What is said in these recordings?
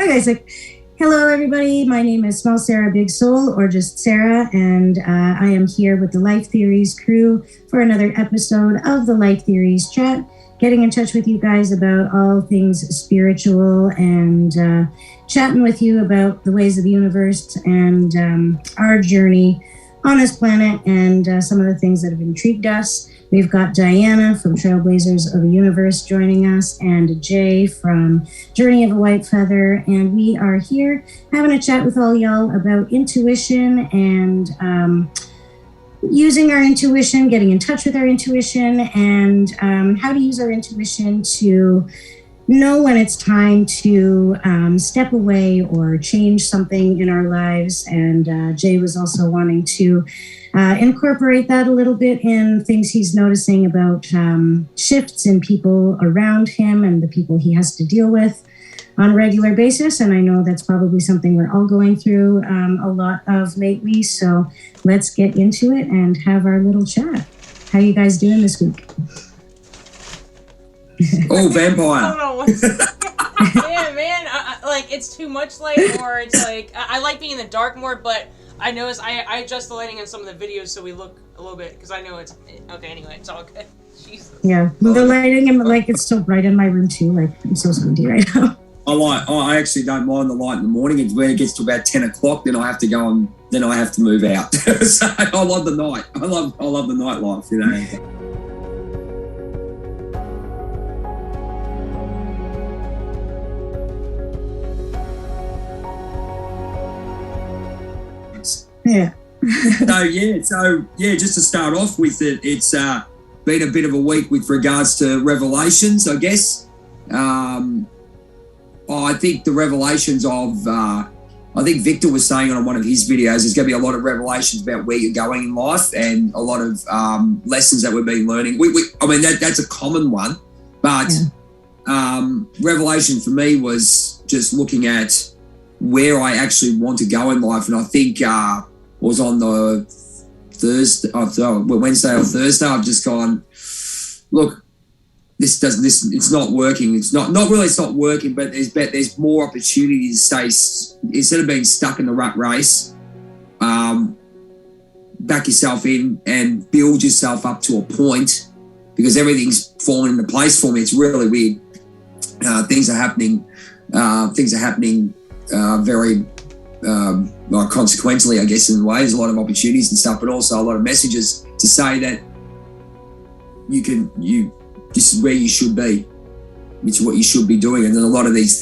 guys. Like, hello, everybody. My name is Small Sarah Big Soul, or just Sarah, and I am here with the Life Theories crew for another episode of the Life Theories Chat, getting in touch with you guys about all things spiritual and chatting with you about the ways of the universe and our journey on this planet and some of the things that have intrigued us. We've got Diana from Trailblazers of the Universe joining us, and Jay from Journey of a Whitefeather, and we are here having a chat with all y'all about intuition and using our intuition, getting in touch with our intuition, and how to use our intuition to know when it's time to step away or change something in our lives. And Jay was also wanting to incorporate that a little bit in things he's noticing about shifts in people around him and the people he has to deal with on a regular basis. And I know that's probably something we're all going through a lot of lately. So let's get into it and have our little chat. How are you guys doing this week? Oh, vampire. Yeah, man. Like, it's too much light, or it's like, I like being in the dark more, but I noticed I adjust the lighting in some of the videos so we look a little bit, because I know it's, okay, anyway, it's all good. Jesus. Yeah, the lighting, and like, it's so bright in my room too. Like, I'm so squinty right now. I actually don't mind the light in the morning. It's when it gets to about 10 o'clock, then I have to go and then I have to move out. So I love the night. I love the nightlife, you know. Yeah. So just to start off with it, it's been a bit of a week with regards to revelations, I guess. I think the revelations of, I think Victor was saying on one of his videos, there's going to be a lot of revelations about where you're going in life and a lot of lessons that we've been learning. I mean, that's a common one, but revelation for me was just looking at where I actually want to go in life. And I think was on the Wednesday or Thursday, I've just gone, look, it's not working. It's not working, but there's more opportunity to stay, instead of being stuck in the rat race, back yourself in and build yourself up to a point, because everything's falling into place for me. It's really weird. Things are happening very consequently, I guess, in ways, a lot of opportunities and stuff, but also a lot of messages to say that this is where you should be. It's what you should be doing. And then a lot of these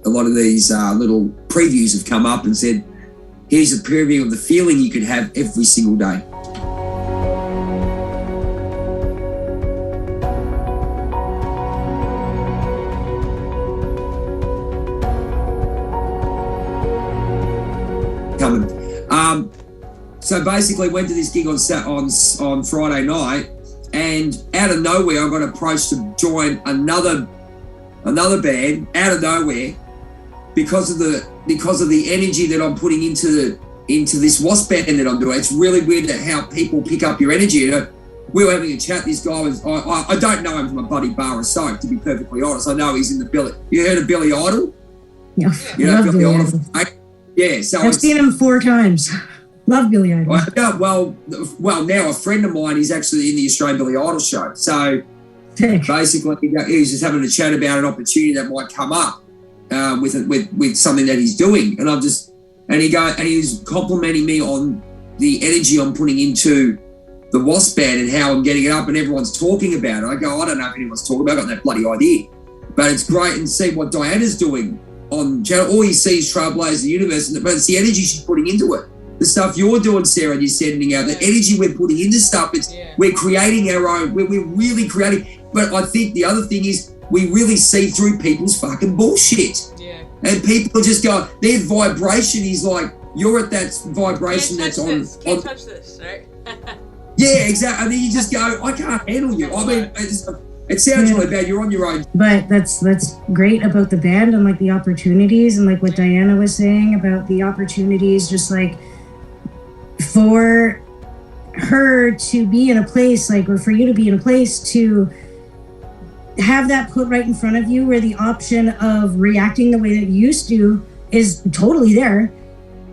little previews have come up and said, here's a preview of the feeling you could have every single day. So basically went to this gig on Friday night, and out of nowhere I got approached to join another band out of nowhere because of the energy that I'm putting into this wasp band that I'm doing. It's really weird how people pick up your energy. You know, we were having a chat. This guy was, I don't know him from a bloody bar of soap, to be perfectly honest. I know he's in the Billy. You heard of Billy Idol? Yeah, you know Billy Idol. Yeah, so I've seen him 4 times. Love Billy Idol. Well, now a friend of mine is actually in the Australian Billy Idol show. So basically, he's just having a chat about an opportunity that might come up with something that he's doing, and he was complimenting me on the energy I'm putting into the wasp band and how I'm getting it up, and everyone's talking about it. I go, I don't know if anyone's talking about it, I've got that bloody idea, but it's great and see what Diana's doing on channel. All you see is Trailblazers of the Universe, but it's the energy she's putting into it. The stuff you're doing, Sarah, and you're sending out, the energy we're putting into stuff, we're creating our own, we're really creating. But I think the other thing is we really see through people's fucking bullshit. Yeah. And people just go, their vibration is like, you're at that vibration that's on. Can't touch this, right? Yeah, exactly. And then you just go, I can't handle you. I mean, it sounds really bad. You're on your own. But that's great about the band and like the opportunities, and like what Diana was saying about the opportunities, just like for her to be in a place, like, or for you to be in a place to have that put right in front of you, where the option of reacting the way that you used to is totally there.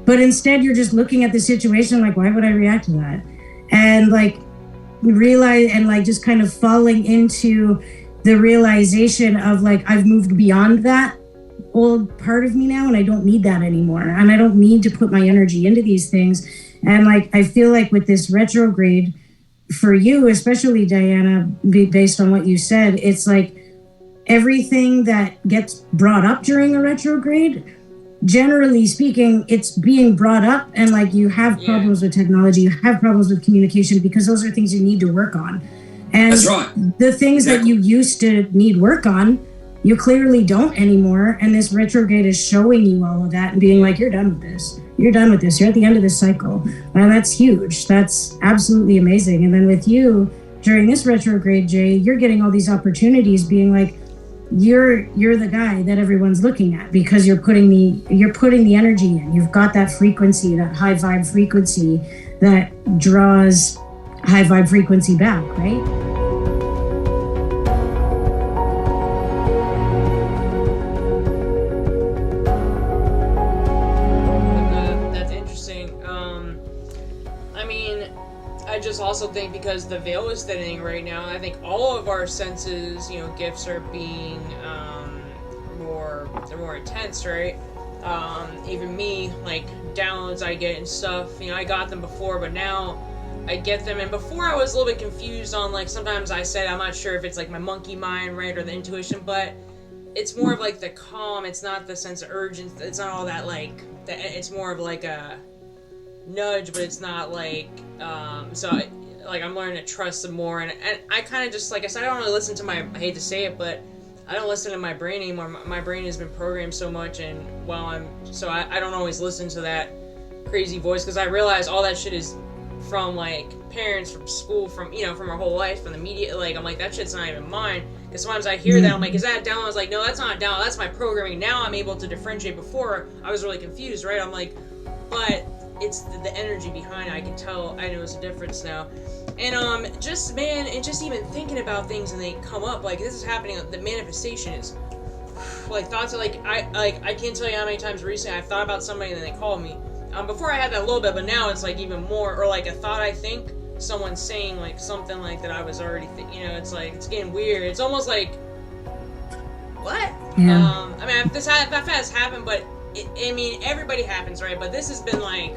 But instead you're just looking at the situation like, why would I react to that? And like realize, and like just kind of falling into the realization of like, I've moved beyond that old part of me now, and I don't need that anymore. And I don't need to put my energy into these things. And like, I feel like with this retrograde for you, especially Diana, based on what you said, it's like everything that gets brought up during a retrograde, generally speaking, it's being brought up, and like you have problems with technology, you have problems with communication, because those are things you need to work on. And that's right. The things that you used to need work on, you clearly don't anymore. And this retrograde is showing you all of that and being like, you're done with this. You're done with this. You're at the end of this cycle. And that's huge. That's absolutely amazing. And then with you during this retrograde, Jay, you're getting all these opportunities, being like, you're the guy that everyone's looking at, because you're putting the energy in. You've got that frequency, that high vibe frequency that draws high vibe frequency back, right? Also think because the veil is thinning right now, I think all of our senses, gifts are being more intense, right? Even me, like downloads I get and stuff, I got them before, but now I get them. And before I was a little bit confused on, like, sometimes I said I'm not sure if it's like my monkey mind, right, or the intuition, but it's more of like the calm. It's not the sense of urgency. It's not all that like it's more of like a nudge, but it's not like I'm learning to trust them more, and I kind of just, like I said, I don't really listen to I hate to say it, but I don't listen to my brain anymore. My brain has been programmed so much, and I don't always listen to that crazy voice, because I realize all that shit is from like parents, from school, from from our whole life, from the media. Like, I'm like, that shit's not even mine. Because sometimes I hear that, I'm like, is that down? I was like, no, that's not down. That's my programming. Now I'm able to differentiate. Before I was really confused, right? I'm like, but it's the energy behind it. I can tell. I know it's a difference now. And just even thinking about things and they come up, like, this is happening. The manifestation is like thoughts are like I can't tell you how many times recently I've thought about somebody and then they call me. Before I had that a little bit, but now it's like even more. Or like a thought I think someone's saying like something like that I was already thinking. It's like it's getting weird. It's almost like what? Yeah. I mean, that has happened, but everybody happens, right? But this has been like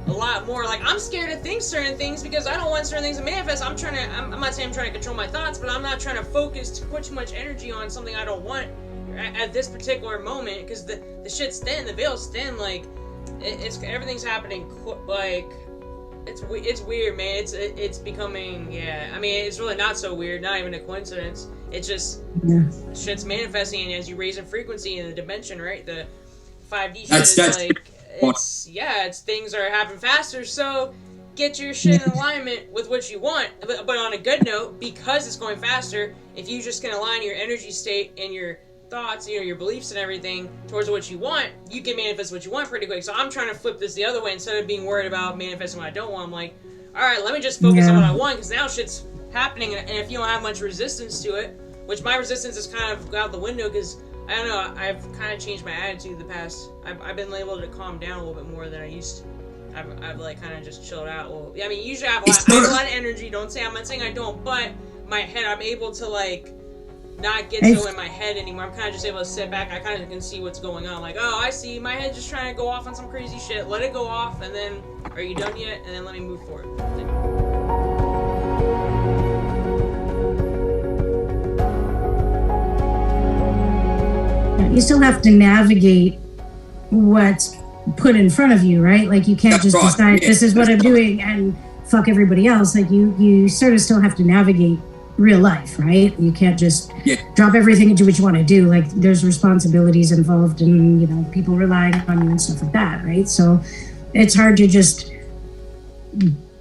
a lot more. Like, I'm scared to think certain things because I don't want certain things to manifest. I'm not saying I'm trying to control my thoughts, but I'm not trying to put too much energy on something I don't want at this particular moment, because the shit's thin, the veil's thin. Like, it's everything's happening like it's weird, man. It's becoming, I mean, it's really not so weird, not even a coincidence. It's just shit's manifesting, and as you raise in frequency in the dimension, right, the 5D shit is like it's things are happening faster, so get your shit in alignment with what you want. But on a good note, because it's going faster, if you just can align your energy state and your thoughts, your beliefs and everything towards what you want, you can manifest what you want pretty quick. So I'm trying to flip this the other way. Instead of being worried about manifesting what I don't want, I'm like, all right, let me just focus on what I want, because now shit's happening. And if you don't have much resistance to it, which my resistance is kind of out the window, because I don't know, I've kind of changed my attitude the past. I've been able to calm down a little bit more than I used to. I've like kind of just chilled out. Well, I mean, usually I have a lot of energy. I'm not saying I don't, but my head, I'm able to like not get so in my head anymore. I'm kind of just able to sit back. I kind of can see what's going on. Like, oh, I see. My head's just trying to go off on some crazy shit. Let it go off, and then, are you done yet? And then let me move forward. You still have to navigate what's put in front of you, right? Like, you can't just decide this is what I'm doing and fuck everybody else. Like, you sort of still have to navigate real life, right? You can't just drop everything and do what you want to do. Like, there's responsibilities involved, and people relying on you and stuff like that, right? So it's hard to just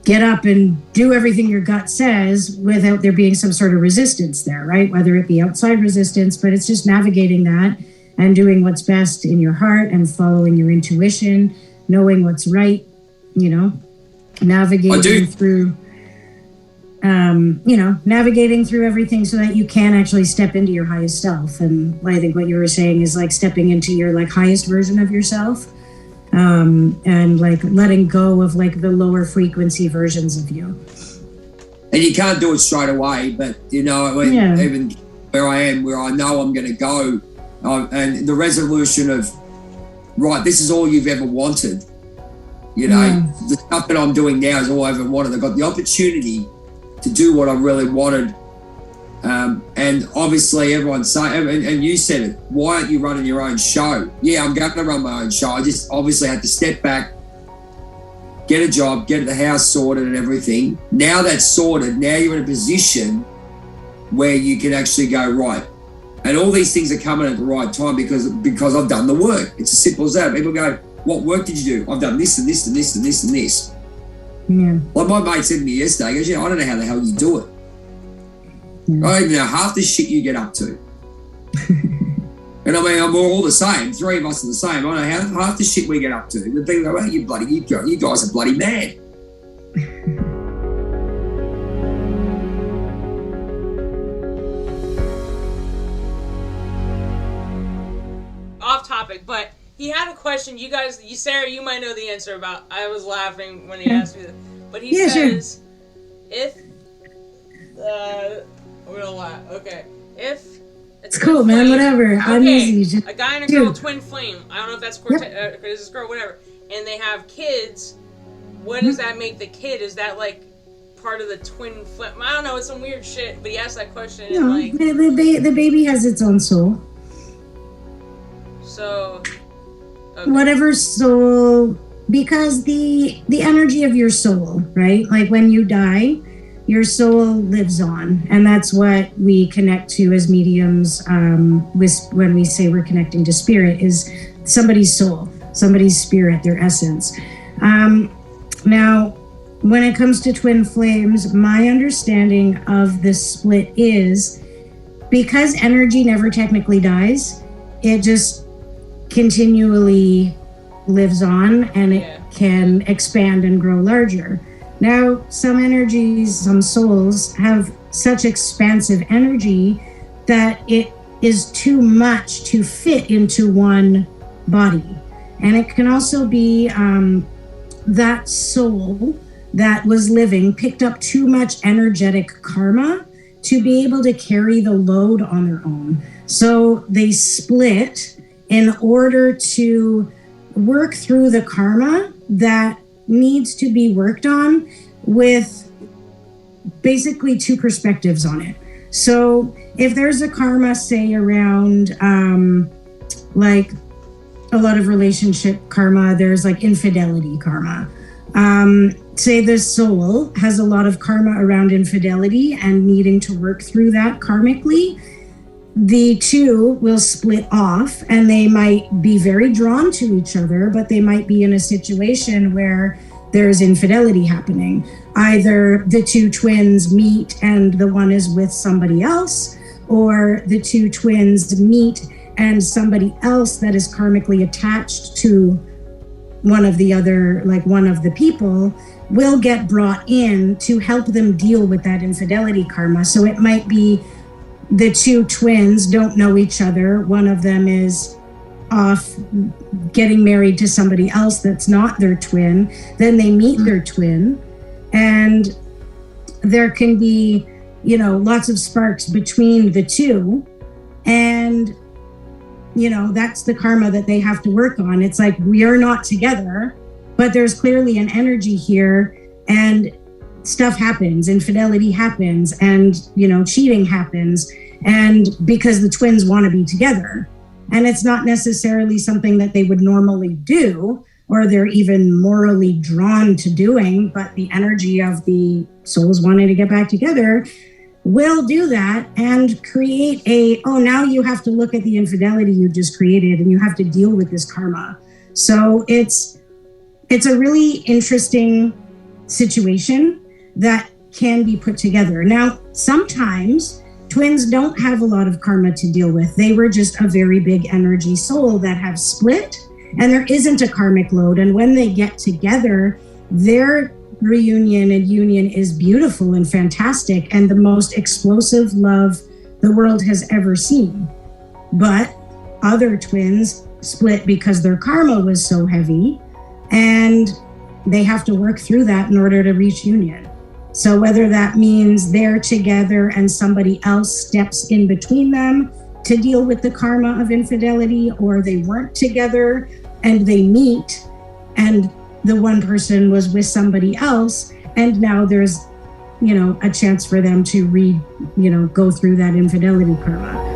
get up and do everything your gut says without there being some sort of resistance there, right? Whether it be outside resistance, but it's just navigating that and doing what's best in your heart and following your intuition, knowing what's right, navigating through navigating through everything so that you can actually step into your highest self. And I think what you were saying is like stepping into your like highest version of yourself, and like letting go of like the lower frequency versions of you. And you can't do it straight away, but even where I am, where I know I'm going to go, and the resolution of, right, this is all you've ever wanted. The stuff that I'm doing now is all I ever wanted. I got the opportunity to do what I really wanted. And obviously everyone's saying, and you said it, why aren't you running your own show? Yeah, I'm going to run my own show. I just obviously had to step back, get a job, get the house sorted and everything. Now that's sorted, now you're in a position where you can actually go, right. And all these things are coming at the right time because I've done the work. It's as simple as that. People go, what work did you do? I've done this and this and this and this and this. Yeah. Like my mate said to me yesterday, he goes, I don't know how the hell you do it. I don't even know half the shit you get up to. And I mean, we're all the same. Three of us are the same. I don't know half the shit we get up to. The people go, you guys are bloody mad. Off topic, but he had a question. Sarah, you might know the answer about. I was laughing when he asked me that. But he says, if we're gonna laugh. Okay, if it's cool, man. Whatever. Okay, I'm easy. A guy and a girl, twin flame. I don't know if that's Cortez, this girl, whatever. And they have kids. What does that make the kid? Is that like part of the twin flame? I don't know. It's some weird shit. But he asked that question. No, and like, the baby has its own soul. So. Okay. Whatever soul, because the energy of your soul, right? Like when you die, your soul lives on, and that's what we connect to as mediums. When we say we're connecting to spirit, is somebody's soul, somebody's spirit, their essence. Now, when it comes to twin flames, my understanding of the split is because energy never technically dies, it just continually lives on, and it can expand and grow larger. Now, some energies, some souls have such expansive energy that it is too much to fit into one body. And it can also be that soul that was living picked up too much energetic karma to be able to carry the load on their own. So they split in order to work through the karma that needs to be worked on, with basically two perspectives on it. So if there's a karma, say around like a lot of relationship karma, there's like infidelity karma. Say the soul has a lot of karma around infidelity and needing to work through that karmically, the two will split off, and they might be very drawn to each other, but they might be in a situation where there's infidelity happening. Either the two twins meet and the one is with somebody else, or the two twins meet and somebody else that is karmically attached to one of the other, like one of the people, will get brought in to help them deal with that infidelity karma. So it might be the two twins don't know each other. One of them is off getting married to somebody else that's not their twin. Then they meet their twin, and there can be, lots of sparks between the two. And, that's the karma that they have to work on. It's like, we are not together, but there's clearly an energy here, and stuff happens, infidelity happens, and, cheating happens. And because the twins want to be together, and it's not necessarily something that they would normally do, or they're even morally drawn to doing, but the energy of the souls wanting to get back together will do that and create now you have to look at the infidelity you just created, and you have to deal with this karma. So it's a really interesting situation that can be put together. Now, sometimes twins don't have a lot of karma to deal with. They were just a very big energy soul that have split, and there isn't a karmic load. And when they get together, their reunion and union is beautiful and fantastic and the most explosive love the world has ever seen. But other twins split because their karma was so heavy, and they have to work through that in order to reach union. So whether that means they're together and somebody else steps in between them to deal with the karma of infidelity, or they weren't together and they meet and the one person was with somebody else, and now there's, a chance for them to go through that infidelity karma.